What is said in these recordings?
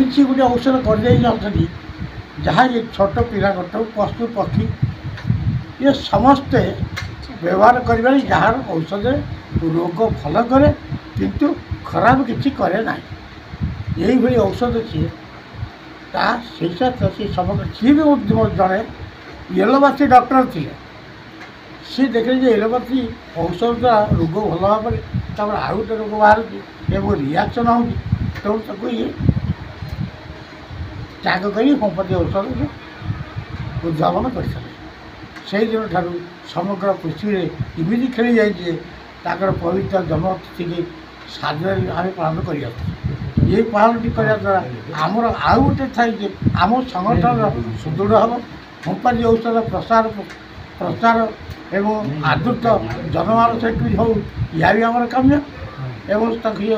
ଏମିତି ଗୋଟେ ଔଷଧ କରିଦେଇଛନ୍ତି ଯାହା ଏ ଛୋଟ ପିଲାଙ୍କଠୁ ପଶୁ ପକ୍ଷୀ ଏ ସମସ୍ତେ ବ୍ୟବହାର କରିବାରେ ଯାହାର ଔଷଧ ରୋଗ ଭଲ କରେ କିନ୍ତୁ ଖରାପ କିଛି କରେ ନାହିଁ। ଏଇଭଳି ଔଷଧ ସିଏ ତା ସେଇଟା ସେ ସମଗ୍ର ସିଏ ବି ଜଣେ ଏଲୋପାଥି ଡକ୍ଟର ଥିଲେ। ସିଏ ଦେଖିଲେ ଯେ ଏଲୋପାଥି ଔଷଧ ଦ୍ୱାରା ରୋଗ ଭଲ ଭାବରେ ତାପରେ ଆଉ ଗୋଟେ ରୋଗ ବାହାରୁଛି ଏବଂ ରିଆକ୍ସନ୍ ହେଉଛି ତେଣୁ ତାକୁ ଇଏ ତ୍ୟାଗ କରି ହୋମିଓପାଥି ଔଷଧକୁ ଉଦ୍ଭାବନ କରିଥିଲେ। ସେଇଦିନ ଠାରୁ ସମଗ୍ର ପୃଥିବୀରେ ଏମିତି ଖେଳି ଯାଇଛି ଯେ ତାଙ୍କର ପବିତ୍ର ଜନ୍ମତିଥିକି ସାଧୁରେ ଆମେ ପାଳନ କରିଆସୁଛୁ। ଏଇ ପାଳନଟି କରିବା ଦ୍ୱାରା ଆମର ଆଉ ଗୋଟେ ଥାଏ ଯେ ଆମ ସଂଗଠନର ସୁଦୃଢ଼ ହେବ, ହୋମିଓପାଥି ଔଷଧ ପ୍ରଚାର ଏବଂ ଆଦୃତ ଜନମାନସରେ କେମିତି ହଉ ଏହା ବି ଆମର କାମ୍ୟ ଏବଂ ତାକୁ ଇଏ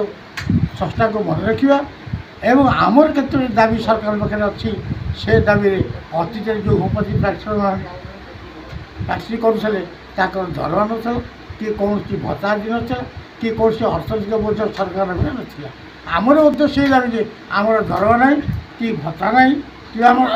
ସଂସ୍ଥାକୁ ମନେ ରଖିବା ଏବଂ ଆମର କେତୋଟି ଦାବି ସରକାର ପାଖରେ ଅଛି ସେ ଦାବିରେ ଅତୀତରେ ଯେଉଁ ହୋମିଓପାଥି ପ୍ରାକ୍ଟିସ୍ କରୁଥିଲେ ତାଙ୍କର ଦରମା ନଥିଲା କି କୌଣସି ଭତ୍ତା ଦିନଥିଲା କି କୌଣସି ଅର୍ଥନୈତିକ ବୋଝ ସରକାର ନଥିଲା। ଆମର ମଧ୍ୟ ସେଇ ଦାବି ଯେ ଆମର ଦରମା ନାହିଁ କି ଭତ୍ତା ନାହିଁ କି ଆମର